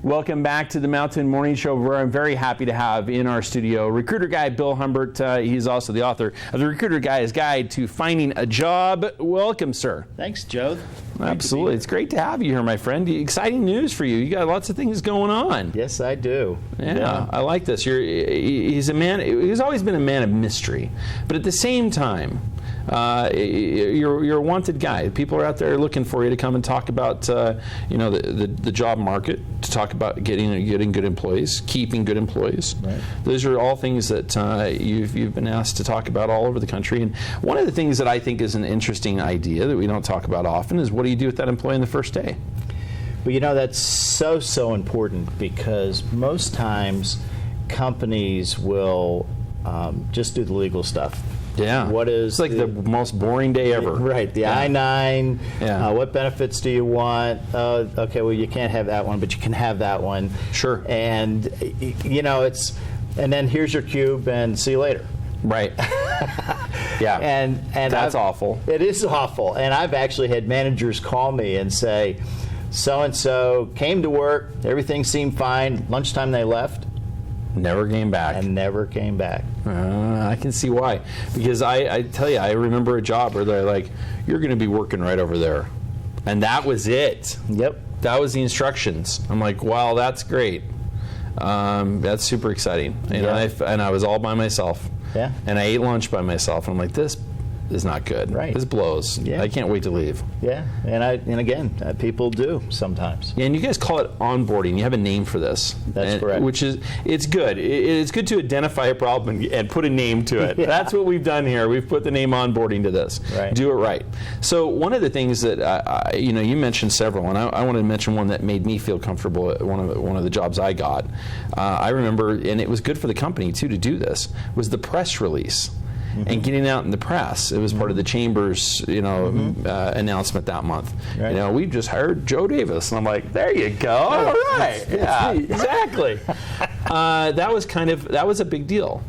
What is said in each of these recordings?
Welcome back to the Mountain Morning Show, where I'm very happy to have in our studio Recruiter Guy Bill Humbert. He's also the author of the Recruiter Guy's Guide to Finding a Job. Welcome, sir. Thanks, Joe. Absolutely. It's great to have you here, my friend. Exciting news for you. You got lots of things going on. Yes, I do. Yeah. I like this. He's a man. He's always been a man of mystery, but at the same time, you're a wanted guy. People are out there looking for you to come and talk about the job market, to talk about getting good employees, keeping good employees. Right. Those are all things that you've been asked to talk about all over the country. And one of the things that I think is an interesting idea that we don't talk about often is, what do you do with that employee on the first day? Well, that's so important, because most times companies will just do the legal stuff. Yeah. It's like the most boring day ever. Right. The I-9. Yeah. What benefits do you want? Okay, well, you can't have that one, but you can have that one. Sure. And, and then here's your cube, and see you later. Right. Yeah. And that's awful. It is awful. And I've actually had managers call me and say, so-and-so came to work, everything seemed fine, lunchtime they left. Never came back. And never came back. I can see why. Because I tell you, I remember a job where they're like, you're going to be working right over there. And that was it. Yep. That was the instructions. I'm like, wow, that's great. That's super exciting. And I was all by myself. Yeah. And I ate lunch by myself. And I'm like, this is not good. Right. This blows. Yeah. I can't wait to leave. Yeah. And again, people do sometimes. Yeah, and you guys call it onboarding. You have a name for this. That's correct. Which is, it's good. It's good to identify a problem and put a name to it. Yeah. That's what we've done here. We've put the name onboarding to this. Right. Do it right. So one of the things that you mentioned several, and I want to mention one that made me feel comfortable at one of the jobs I got. I remember, and it was good for the company too to do this, was the press release. Mm-hmm. And getting out in the press. It was part of the chamber's, announcement that month. Right. We've just hired Joe Davis, and I'm like, there you go. All right, yeah, exactly. That was a big deal.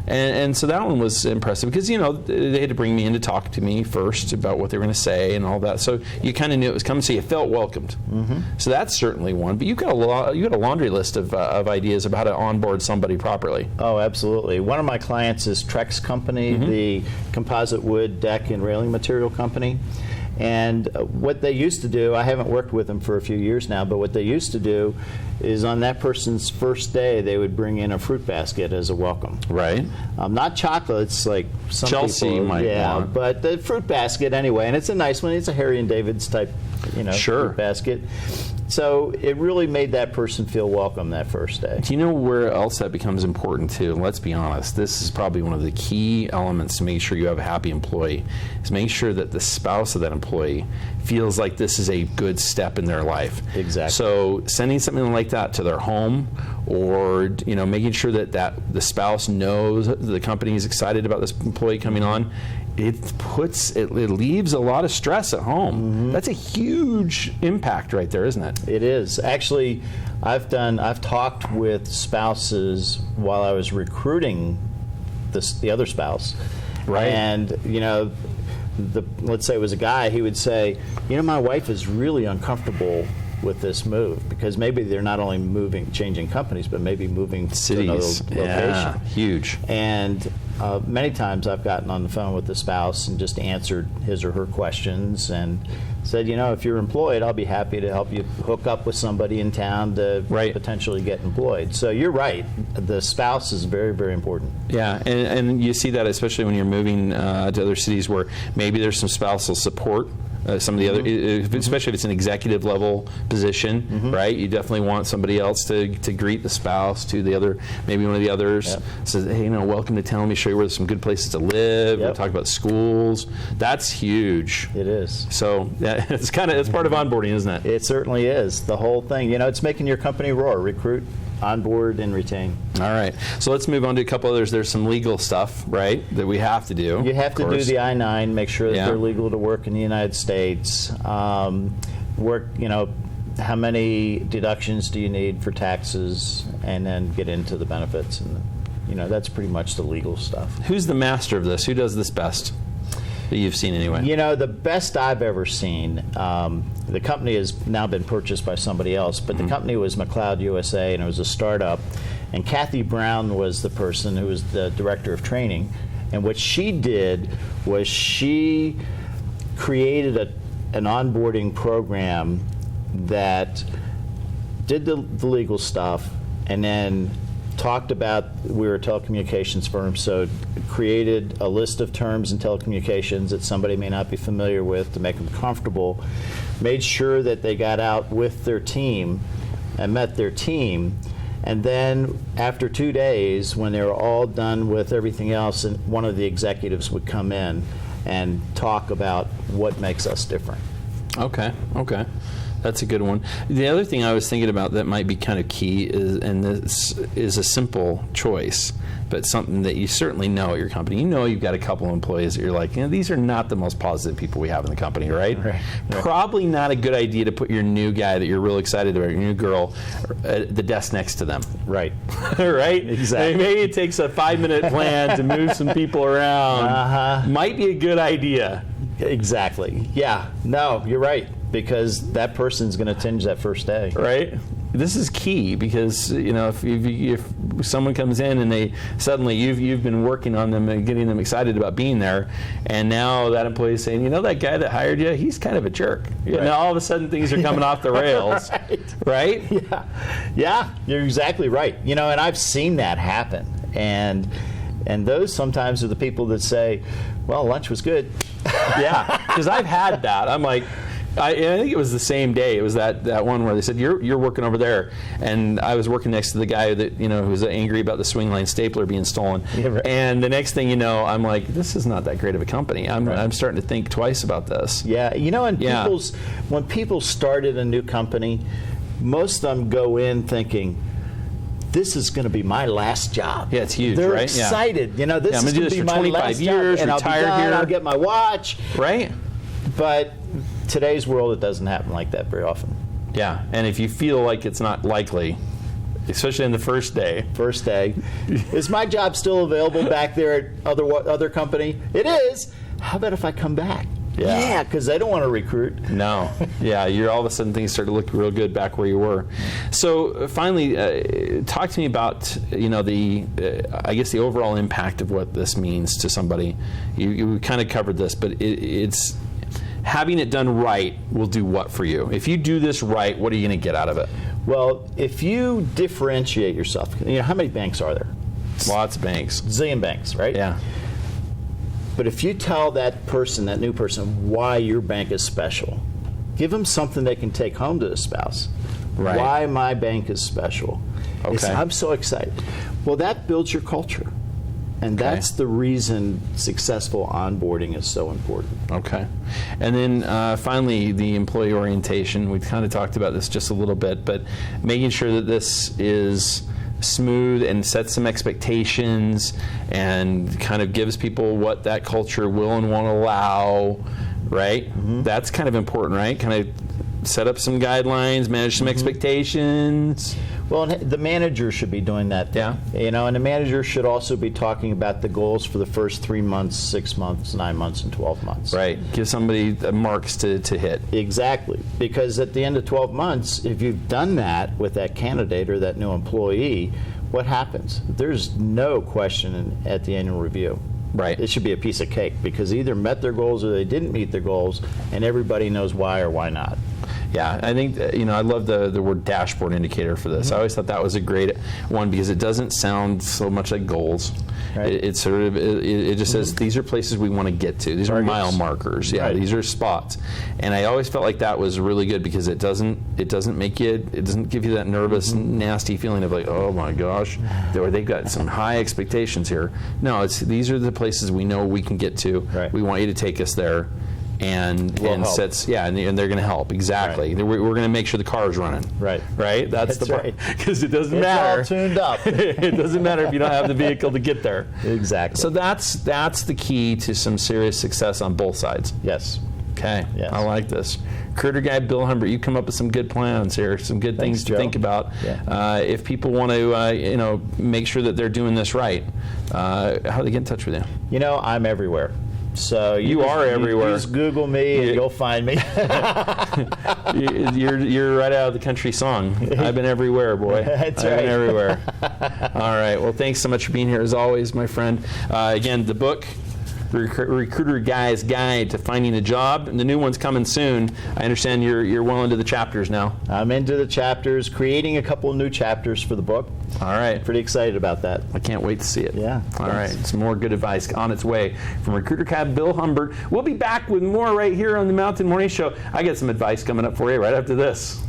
And so that one was impressive, because, they had to bring me in to talk to me first about what they were going to say and all that. So you kind of knew it was coming, so you felt welcomed. Mm-hmm. So that's certainly one. But you've got a laundry list of ideas of how to onboard somebody properly. Oh, absolutely. One of my clients is Trex Company, the composite wood deck and railing material company. And what they used to do, I haven't worked with them for a few years now, but what they used to do is, on that person's first day, they would bring in a fruit basket as a welcome. Right. Not chocolates like some Chelsea people, might want. But the fruit basket anyway, and it's a nice one. It's a Harry and David's type, Sure. fruit basket. So it really made that person feel welcome that first day. Do you know where else that becomes important too? Let's be honest. This is probably one of the key elements to make sure you have a happy employee, is make sure that the spouse of that employee feels like this is a good step in their life. Exactly. So sending something like that to their home, or making sure that the spouse knows the company is excited about this employee coming on, it leaves a lot of stress at home. Mm-hmm. That's a huge impact right there, isn't it? It is. Actually, I've talked with spouses while I was recruiting the other spouse. Right. And let's say it was a guy, he would say, my wife is really uncomfortable with this move, because maybe they're not only changing companies, but maybe moving cities to another location. Yeah, huge. And many times I've gotten on the phone with the spouse and just answered his or her questions and said, if you're employed, I'll be happy to help you hook up with somebody in town to potentially get employed. So you're right. The spouse is very, very important. Yeah, and you see that especially when you're moving to other cities where maybe there's some spousal support. Some of the other, especially if it's an executive level position, right? You definitely want somebody else to greet the spouse, to the other, maybe one of the others says, hey, welcome to town. Let me show you where there's some good places to live. We'll talk about schools. That's huge. It is. So it's part of onboarding, isn't it? It certainly is. The whole thing. It's making your company roar. Recruit, onboard, and retain. All right. So let's move on to a couple others. There's some legal stuff, right, that we have to do. You have to do the I-9, make sure that they're legal to work in the United States. How many deductions do you need for taxes, and then get into the benefits. And that's pretty much the legal stuff. Who's the master of this? Who does this best? that you've seen anyway? You know, the best I've ever seen, the company has now been purchased by somebody else, but the company was McLeod USA, and it was a startup. And Kathy Brown was the person who was the director of training. And what she did was she created an onboarding program that did the legal stuff, and then talked about, we were a telecommunications firm, so created a list of terms in telecommunications that somebody may not be familiar with to make them comfortable, made sure that they got out with their team and met their team, and then after 2 days, when they were all done with everything else, and one of the executives would come in and talk about what makes us different. Okay. That's a good one. The other thing I was thinking about that might be kind of key is, and this is a simple choice, but something that you certainly know at your company. You know you've got a couple of employees that you're like, these are not the most positive people we have in the company, right? Right. Probably not a good idea to put your new guy that you're real excited about, your new girl, at the desk next to them. Right. Right? Exactly. Maybe it takes a 5-minute plan to move some people around. Might be a good idea. Exactly. Yeah. No, you're right. Because that person's going to tinge that first day. Right? This is key because, if someone comes in and they suddenly you've been working on them and getting them excited about being there, and now that employee is saying, that guy that hired you, he's kind of a jerk. Right. Now all of a sudden things are coming off the rails. Right? Yeah, you're exactly right. And I've seen that happen. And those sometimes are the people that say, well, lunch was good. Yeah, because I've had that. I'm like, I think it was the same day. It was that one where they said, you're working over there, and I was working next to the guy that who was angry about the swing line stapler being stolen. Yeah, right. And the next thing you know, I'm like, this is not that great of a company. I'm starting to think twice about this. Yeah, when people start at a new company, most of them go in thinking, this is going to be my last job. Yeah, it's huge, They're right? excited. Yeah. This is going to be my 25 years, job, and retire I'll be done, here. I'll get my watch. Right? But today's world, it doesn't happen like that very often. Yeah, and if you feel like it's not likely, especially in the first day. Is my job still available back there at other company? It is. How about if I come back? Yeah, because they don't want to recruit. No. Yeah, you're all of a sudden things start to look real good back where you were. So finally, talk to me about I guess the overall impact of what this means to somebody. You kind of covered this, but it's having it done right will do what for you? If you do this right, what are you going to get out of it? Well, if you differentiate yourself, how many banks are there? Lots of banks. Zillion banks, right? Yeah. But if you tell that new person, why your bank is special, give them something they can take home to the spouse. Right. Why my bank is special. Okay. They say, I'm so excited. Well, that builds your culture. And that's the reason successful onboarding is so important. Okay. And then finally, the employee orientation. We kind of talked about this just a little bit, but making sure that this is smooth and sets some expectations and kind of gives people what that culture will and won't allow, right? Mm-hmm. That's kind of important, right? Kind of set up some guidelines, manage some expectations. Well, the manager should be doing that. Yeah. And the manager should also be talking about the goals for the first 3 months, 6 months, 9 months, and 12 months. Right. Give somebody the marks to hit. Exactly. Because at the end of 12 months, if you've done that with that candidate or that new employee, what happens? There's no question at the annual review. Right. It should be a piece of cake because they either met their goals or they didn't meet their goals, and everybody knows why or why not. Yeah, I think I love the word dashboard indicator for this. I always thought that was a great one because it doesn't sound so much like goals. Right. It just says these are places we want to get to. These are mile markers. Yeah, these are spots. And I always felt like that was really good because it doesn't give you that nervous, nasty feeling of like, oh my gosh, or they've got some high expectations here. No, these are the places we know we can get to. Right. We want you to take us there. And they're going to help. Exactly. Right. We're going to make sure the car is running. Right. Right. That's the part. Because it doesn't matter. It's all tuned up. It doesn't matter if you don't have the vehicle to get there. Exactly. So that's the key to some serious success on both sides. Yes. Okay. Yes. I like this. RecruiterGuy Bill Humbert, you come up with some good plans here, some good things to think about. Yeah. If people want to, make sure that they're doing this right, how do they get in touch with you? I'm everywhere. So you are everywhere. Just Google me and you'll find me. You're right out of the country song. I've been everywhere, boy. That's I've right. been everywhere. All right. Well, thanks so much for being here as always, my friend. Again, the book, Recruiter Guy's Guide to Finding a Job, and the new one's coming soon. I understand you're well into the chapters now. I'm into the chapters, creating a couple of new chapters for the book. All right. Pretty excited about that. I can't wait to see it. Yeah. All right. Some more good advice on its way from Recruiter Guy Bill Humbert. We'll be back with more right here on the Mountain Morning Show. I got some advice coming up for you right after this.